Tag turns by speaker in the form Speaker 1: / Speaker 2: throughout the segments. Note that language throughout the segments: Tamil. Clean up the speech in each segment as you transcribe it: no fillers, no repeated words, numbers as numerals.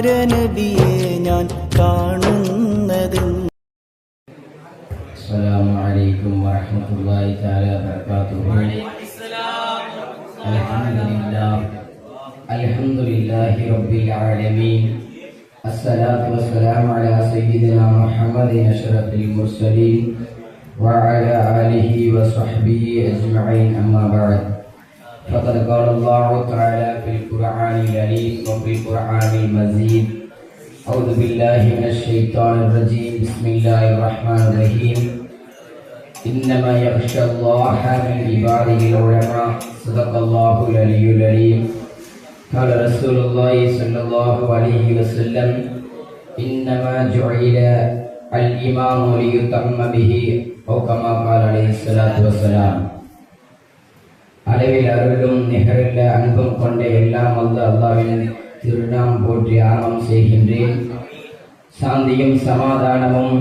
Speaker 1: നബിയെ ഞാൻ കാണുന്നത്.
Speaker 2: അസ്സലാമു അലൈക്കും വറഹ്മത്തുള്ളാഹി തആല വബറകാതുഹു. അൽഹംദുലില്ലാഹി റബ്ബിൽ ആലമീൻ. അസ്സലാത്തു വസ്സലാമു അലാ സയ്യിദിനാ മുഹമ്മദിൻ അഷ്റഫിൽ മുർസലീൻ വഅലാ ആലിഹി വസ്വഹ്ബിഹി അജ്മഈൻ. അമ്മാ ബഅദ്. فقد قال الله تعالى في القرآن الكريم وفي القرآن المجيد: أعوذ بالله من الشيطان الرجيم. بسم الله الرحمن الرحيم. إنما يخشى الله من عباده العلماء. صدق الله العلي العليم. قال رسول الله صلى الله عليه وسلم: إنما جعل الإمام ليتم به، أو كما قال عليه الصلاة والسلام. அளவில் அருளும் நிகரில் அன்பும் கொண்ட எல்லாம் வல்ல அல்லாஹ்வின் திருநாமம் போற்றி ஆரம்பம் செய்கின்றேன். சாந்தியும் சமாதானமும்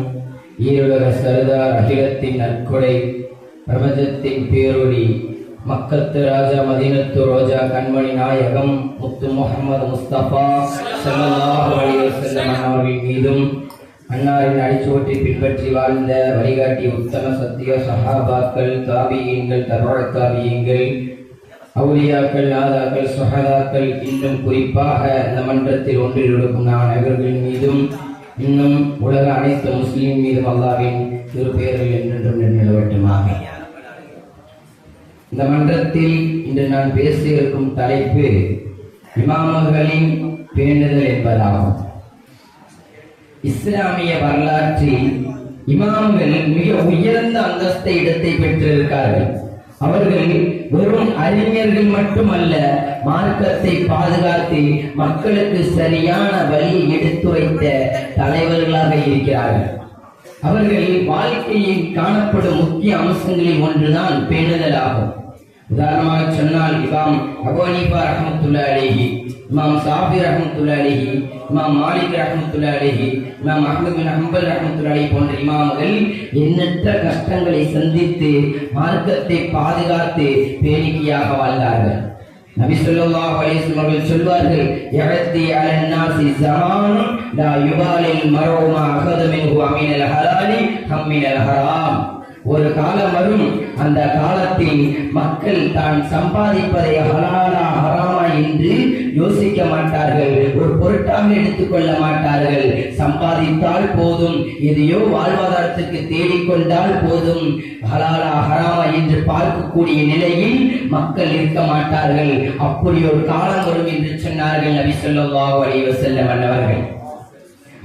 Speaker 2: ஈருலக சர்தார் அகிலத்தின் நற்கொடை பிரபஞ்சத்தின் பேரொளி மக்கத்து ராஜா மதீனத்து ரோஜா கண்மணி நாயகம் முத்து முஹம்மது முஸ்தபா ஸல்லல்லாஹு அலைஹி வஸல்லம் அவர்கள் மீதும் அன்னாரின் அடிச்சுவற்றை பின்பற்றி வாழ்ந்த வழிகாட்டி உத்தம சத்திய சஹாபாக்கள், தாபியீன்கள், தபஅ தாபியீன்கள், அவுலியாக்கள், நாதாக்கள், சுஹதாக்கள், இன்னும் குறிப்பாக இந்த மன்றத்தில் ஒன்றில் இருக்கும் நான் அவர்கள் மீதும் இன்னும் உலக அனைத்து முஸ்லிம் மீதும் அல்லாஹ்வின் திருப்பெயர்கள் என்றென்றும் நிலவட்டுமாக. இந்த மன்றத்தில் இன்று நான் பேச இருக்கும் தலைப்பு இமாம்களின் பேணுதல் என்பதாகும். இஸ்லாமிய வரலாற்றில் இமாம்கள் மிக உயர்ந்த அந்தஸ்தை இடத்தை பெற்றிருக்கிறார்கள். அவர்கள் வெறும் அறிஞர்கள் மட்டுமல்ல, மார்க்கத்தை பாதுகாத்து மக்களுக்கு சரியான வழியை எடுத்துரைத்த தலைவர்களாக இருக்கிறார்கள். அவர்கள் வாழ்க்கையில் காணப்படும் முக்கிய அம்சங்களில் ஒன்றுதான் பேணுதல் ஆகும். உதாரணமாக சொன்னால் இமாம் அபூ ஹனீஃபா ரஹ்மத்துல்லாஹி அலைஹி, இமாம் ஷாஃபி ரஹ்மத்துல்லாஹி அலைஹி, இமாம் மாலிக் ரஹ்மத்துல்லாஹி அலைஹி, இமாம் அஹ்மத் பின் ஹம்பல் ரஹ்மத்துல்லாஹி அலைஹி போன்ற இமாம்கள் எண்ணற்ற கஷ்டங்களை சந்தித்து மார்க்கத்தை பாதுகாத்து பேணிக்கையாக வாழ்ந்தார்கள். நபி ஸல்லல்லாஹு அலைஹி வஸல்லம் அவர்கள் சொல்வார்கள்: யஅதி அலன் நாஸி ஸமானுன் லா யுபாலில் மர்உ மா அகத மின்ஹு அமினல் ஹலாலி ஹம்மினல் ஹராம். ஒரு காலம் வரும், அந்த காலத்தில் மக்கள் தான் சம்பாதிப்பதை ஹலாலா ஹராமா என்று யோசிக்க மாட்டார்கள், ஒரு பொருட்டாக எடுத்துக்கொள்ள மாட்டார்கள். சம்பாதித்தால் போதும், எதையோ வாழ்வாதாரத்துக்கு தேடிக்கொண்டால் போதும், ஹலாலா ஹராமா என்று பார்க்கக்கூடிய நிலையில் மக்கள் இருக்க மாட்டார்கள். அப்படி ஒரு காலம் வரும் என்று சொன்னார்கள் நபி ஸல்லல்லாஹு அலைஹி வஸல்லம் அவர்கள்.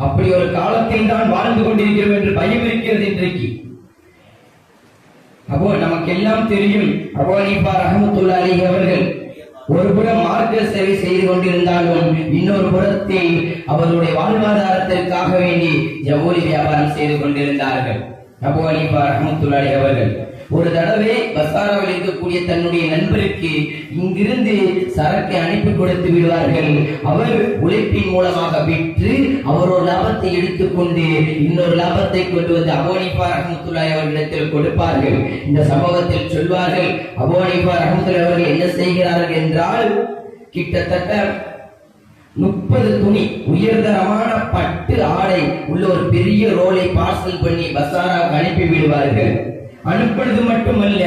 Speaker 2: அப்படி ஒரு காலத்தில் தான் வாழ்ந்து கொண்டிருக்கிறோம் என்று பயம் இருக்கிறது இன்றைக்கு. அப்போ நமக்கு எல்லாம் தெரியும், அபூ ஹனீஃபா ரஹ்மத்துல்லாஹி அலைஹி அவர்கள் ஒரு புறம் மார்க்க சேவை செய்து கொண்டிருந்தாலும் இன்னொரு புறத்தில் அவருடைய வாழ்வாதாரத்திற்காக வேண்டி ஜவுளி வியாபாரம் செய்து கொண்டிருந்தார்கள். அபூ ஹனீஃபா ரஹ்மத்துல்லாஹி அலைஹி அவர்கள் ஒரு தடவை பசாராவில் இருக்கக்கூடிய தன்னுடைய நண்பருக்கு இங்கிருந்து சரக்கை அனுப்பி கொடுத்து விடுவார்கள். அவர் உழைப்பின் மூலமாக விற்று அவர் ஒரு லாபத்தை எடுத்துக்கொண்டு இன்னொரு லாபத்தை கொண்டு வந்து அபூ ஹனீஃபா ரஹ்மத்துல்லாஹி அவர்களிடத்தில் கொடுப்பார்கள். இந்த சம்பவத்தில் சொல்வார்கள், அபூ ஹனீஃபா ரஹ்மத்துல்லாஹி அவர்கள் என்ன செய்கிறார்கள் என்றால், கிட்டத்தட்ட 30 துணி உயர்தரமான பட்டு ஆடை உள்ள ஒரு பெரிய ரோலை பார்சல் பண்ணி பசாராவுக்கு அனுப்பி விடுவார்கள். அனுப்புவது மட்டுமல்ல,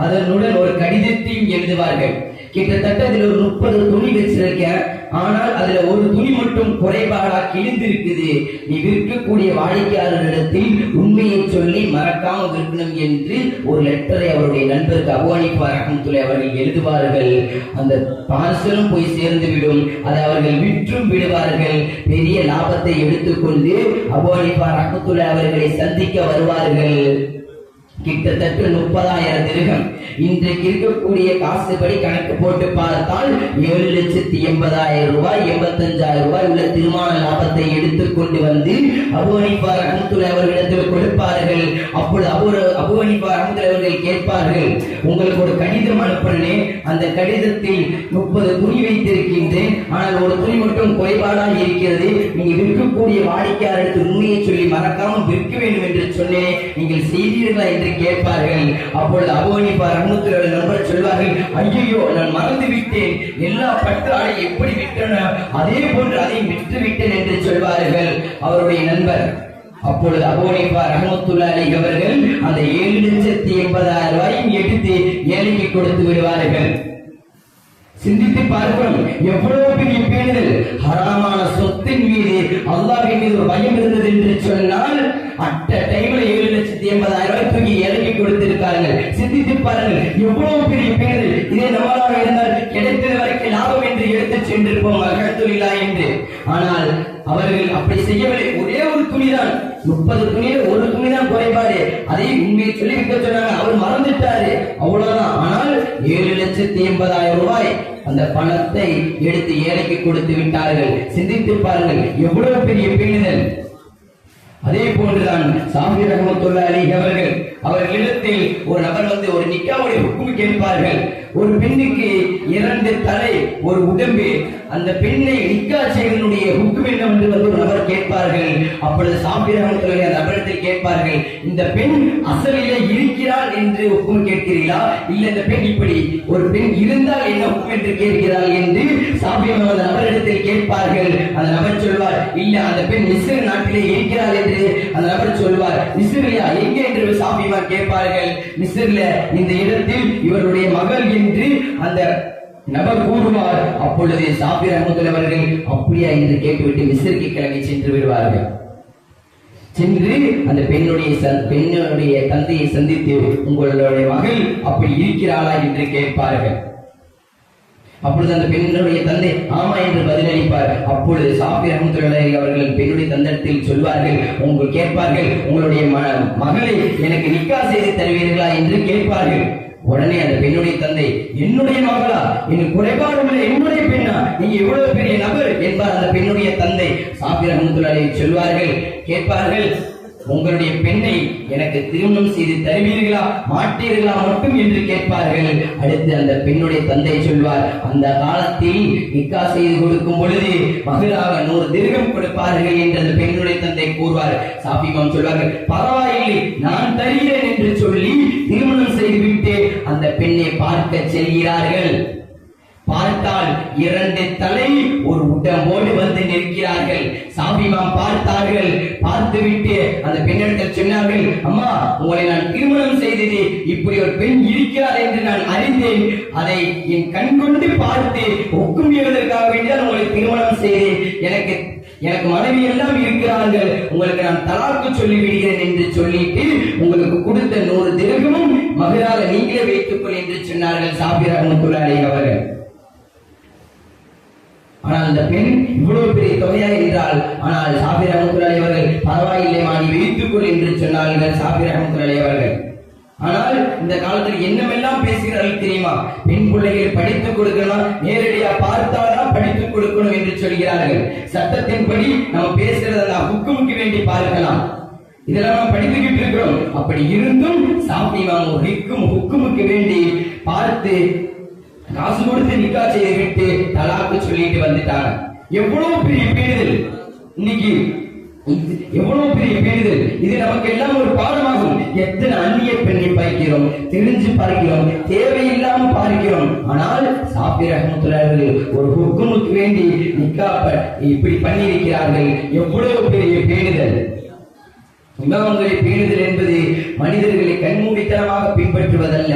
Speaker 2: அதனுடன் ஒரு கடிதத்தையும் எழுதுவார்கள். கிட்டத்தட்ட அதில் ஒரு 30 துணி வச்சிருக்கேன், ஆனால் அதுல ஒரு துணி மட்டும் குறைபாடா கிழிந்திருக்குது, நீ விற்கக்கூடிய வாடிக்கையாளரிடத்தில் உண்மையை சொல்லி மறக்காம விற்கணும் என்று ஒரு லெட்டரை அவருடைய நண்பருக்கு அபூ ஹனீஃபா ரஹ்மத்துல்லாஹி அவர்கள் எழுதுவார்கள். அந்த பார்சலும் போய் சேர்ந்து விடும், அதை அவர்கள் விற்றும் விடுவார்கள். பெரிய லாபத்தை எடுத்துக்கொண்டு அபூ ஹனீஃபா ரஹ்மத்துல்லாஹி அவர்களை சந்திக்க வருவார்கள். கிட்டத்தட்ட 30,000 திர்ஹம். இன்றைக்கு இருக்கக்கூடிய காசுபடி கணக்கு போட்டு பார்த்தால் 7,80,000 ரூபாய், 85,000 ரூபாய் உள்ள திருமண லாபத்தை எடுத்துக்கொண்டு வந்து அபூ ஹனீஃபா ரஹ்மத்துல்லாஹி அவர்களிடத்தில் கொடுப்பார்கள். அப்பொழுது அபூ ஹனீஃபா ரஹ்மத்துல்லாஹி அவர்கள் கேட்பார்கள், உங்களுக்கு ஒரு கடிதம் அனுப்பினேன், அந்த கடிதத்தில் 30 துணி வைத்திருக்கின்றேன், ஆனால் ஒரு துணி மட்டும் குறைபாடாக இருக்கிறது, நீங்க விற்கக்கூடிய விற்கக்கூடிய வாடிக்கையாளருக்கு உண்மையை சொல்லி மறக்காமல் விற்க வேண்டும் என்று சொன்னேன், நீங்கள் செய்தீர்களா என்று கேட்பார்கள். அப்பொழுது அபூ ஹனீஃபா ரஹ்மத்துல்லாஹி நண்பர் சொல்வார்கள், ஐயோ நான் மறந்து விட்டேன், எல்லா பட்டு ஆடை எப்படி விற்றன அதே போன்று அதை விற்று விட்டேன் என்று சொல்வார்கள் அவருடைய நண்பர். அப்பொழுது அபூ ஹனீஃபா ரஹ்மத்துல்லாஹி அலைஹி அவர்கள் அந்த 7,80,000 ரூபாயும் எடுத்து ஏழைக்கு கொடுத்து விடுவார்கள். சிந்தித்து பார்க்கிறோம், எவ்வளவு பெரிய பேணுதல். ஹராமான சொத்தின் மீது அல்லாஹ்வின் மீது ஒரு பயம் இருந்தது என்று சொன்னால் அட்ட டைம்ல 7,80,000 ரூபாய் தூக்கி ஏழைக்கு கொடுத்திருக்கார்கள். சிந்தித்து பாருங்கள், எவ்வளவு பெரிய பேணுதல். இதே நம்மளாக இருந்தால் கிடைத்தது வரைக்கும் லாபம் என்று எடுத்து சென்றிருப்போம் அல்ஹம்துலில்லாஹ் என்று. ஆனால் அவர்கள் அப்படி செய்யவில்லை. ஒரே ஒரு துணிதான், 30 துணியில் ஒரு துணிதான் குறைபாடு, அதை உண்மையை சொல்லி விற்க சொன்னாங்க. அவர் மறந்துட்டாரு, அவ்வளவுதான். ஆனால் 7,80,000 ரூபாய் அந்த பணத்தை எடுத்து ஏழைக்கு கொடுத்து விட்டார்கள். சிந்தித்து பாருங்கள், எவ்வளவு பெரிய பேணுதல். அதே போன்றுதான் சாஃபி ரஹ்மத்துல்லாஹி அலைஹி அவர்களிடத்தில் ஒரு நபர் வந்து ஒரு நிக்காவுடைய ஹுக்ம் கேட்பார்கள். ஒரு பெண்ணுக்கு 2 தலை ஒரு உடம்பு, அந்த பெண்ணை நிக்கா செய்வதனுடைய ஹுக்ம் என்னவென்று வந்து ஒரு நபர் கேட்பார்கள். அப்பொழுது சாஃபி ரஹ்மத்துல்லாஹி அந்த நபரிடத்தில் கேட்பார்கள், இந்த பெண் அசலிலே இருக்கிறாள் என்று ஹுக்ம் கேட்கிறீர்களா, இல்ல இந்த பெண் இப்படி ஒரு பெண் இருந்தால் என்ன ஹுக்ம் என்று கேட்கிறாள் என்று சாஃபி அந்த நபரிடத்தில் கேட்பார்கள். அந்த நபர் சொல்வார், இல்ல அந்த பெண் மிஸ்ர் நாட்டிலே இருக்கிறாள் என்று அந்த நபர் சொல்வார். மிஸ்ரியா எங்கே என்று சாஃபி கேட்பார்கள். மிஸ்ர்ல இந்த இடத்தில் இவருடைய மகள் என்று அந்த நபர் கூறுவார். அப்பொழுது சாஃபி ரஹ்மத்துல்லாஹி அவர்கள் அப்படியா என்று கேட்டுவிட்டு மிஸ்ருக்கு கிளம்பி சென்று விடுவார்கள். சென்று அந்த பெண்ணுடைய தந்தையை சந்தித்து உங்களுடைய மகள் அப்படி இருக்கிறாளா என்று கேட்பார்கள். அப்பொழுது அந்த பெண்ணுடைய தந்தை ஆமா என்று பதிலளிப்பார். அப்பொழுது சாஃபி ரஹ்மத்துல்லாஹி அவர்கள் பெண்ணுடைய தந்தையில் சொல்வார்கள், உங்கள் கேட்பார்கள், உங்களுடைய மகளை எனக்கு நிக்கா செய்து தருவீர்களா என்று கேட்பார்கள். உடனே அந்த பெண்ணுடைய தந்தை, என்னுடைய மகளா, எனக்கு குறைபாடு உள்ள என்னுடைய பெண்ணா, நீங்க இவ்வளவு பெரிய நபர் என்பார் அந்த பெண்ணுடைய தந்தை. சாஃபி ரஹ்மத்துல்லாஹி சொல்வார்கள், கேட்பார்கள், உங்களுடைய பெண்ணை எனக்கு திருமணம் செய்து தருவீர்களா மாட்டீர்களா மட்டும் என்று கேட்பார்கள். அடுத்து அந்த பெண்ணுடைய தந்தை சொல்வார், அந்த காலத்தில் நிக்கா செய்து கொடுக்கும் பொழுது மகளாக 100 திர்ஹம் கொடுப்பார்கள் என்று அந்த பெண்ணுடைய தந்தை கூறுவார். சாஃபி இமாம் சொல்வார்கள், பரவாயில்லை நான் தருகிறேன் என்று சொல்லி திருமணம் செய்துவிட்டு அந்த பெண்ணை பார்க்க செல்கிறார்கள். பார்த்தால் 2 தலை ஒரு உடம்போடு வந்து நிற்கிறார்கள். சாஃபி இமாம் பார்த்தார்கள். பார்த்துவிட்டு அந்த பெண்ணிடத்தில் சொன்னார்கள், அம்மா உங்களை நான் திருமணம் செய்தது இப்படி ஒரு பெண் இருக்கிறார் என்று நான் அறிந்தேன், அதை என் கண் கொண்டு பார்த்து ஒக்கும்பியதற்காக வேண்டிதான் உங்களை திருமணம் செய்தேன். எனக்கு மனைவி எல்லாம் இருக்கிறார்கள், உங்களுக்கு நான் தலாக்கு சொல்லி விடுகிறேன் என்று சொல்லிட்டு உங்களுக்கு கொடுத்த 100 திர்ஹமும் மகராக நீங்களே வைத்துக் கொள் என்று சொன்னார்கள் சாஃபி ரஹ்மத்துல்லாஹி அலைஹி அவர்கள். ஆனால் அந்த பெண் இவ்வளவு பெரிய தொகையா என்றால், ஆனால் சாஃபி ரஹ்மத்துல்லாஹி அவர்கள் பரவாயில்லை நீ வைத்துக்கொள் என்று சொன்னார்கள் சாஃபி ரஹ்மத்துல்லாஹி அவர்கள். ஆனால் இந்த காலத்தில் என்னமெல்லாம் பேசுகிறார்கள் தெரியுமா? பெண் பிள்ளைகள் படித்துக் கொடுக்கணும், நேரடியா பார்த்தால்தான் படித்துக் கொடுக்கணும் என்று சொல்கிறார்கள். சட்டத்தின்படி நம்ம பேசுறத ஹுக்குமுக்கு வேண்டி பார்க்கலாம், இதெல்லாம் நம்ம படித்துக்கிட்டு இருக்கிறோம். அப்படி இருந்தும் சாஃபி இமாம் ஹுக்குமுக்கு வேண்டி பார்த்து காசு கொடுத்து நிக்கா செய்து விட்டு தலாக்கு சொல்லிட்டு வந்துட்டாங்க. எவ்வளவு பெரிய பேணுதல் இன்னைக்கு, எவ்வளவு பெரிய பேணுதல். இது நமக்கு எல்லாம் ஒரு பாடமாகும். எத்தனை அந்நிய பெண்ணை பார்க்கிறோம், தெரிஞ்சு பார்க்கிறோம், தேவையில்லாம பார்க்கிறோம். ஆனால் சாஃபி ரஹ்மத்துல்லாஹி ஒரு ஹுக்குமுக்கு வேண்டி நிக்கா இப்படி பண்ணி இருக்கிறார்கள். எவ்வளவு பெரிய பேணுதல். இமாம்களை பேணுதல் என்பது மனிதர்களை கண்மூடித்தனமாக பின்பற்றுவதல்ல,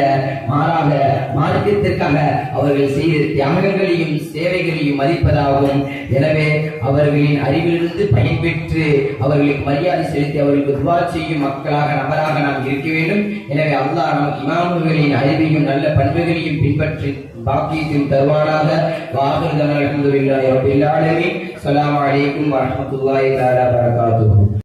Speaker 2: மாறாக மார்க்கத்திற்காக அவர்கள் செய்த தியாகங்களையும் சேவைகளையும் மதிப்பதாகும். எனவே அவர்களின் அறிவிலிருந்து பயன்பெற்று அவர்களுக்கு மரியாதை செலுத்தி அவர்களுக்கு துஆ செய்யும் மக்களாக நபராக நாம் இருக்க வேண்டும். எனவே அல்லாஹ் நமக்கு இமாம்களின் அறிவையும் நல்ல பண்புகளையும் பின்பற்றி பாக்கியத்தையும் தருவானாக. வாஹிரு தஅவானா அல்ஹம்துலில்லாஹி ரப்பில் ஆலமீன். அஸ்ஸலாமு அலைக்கும் வரஹ்மத்துல்லாஹி தஆலா வபரகாத்துஹு.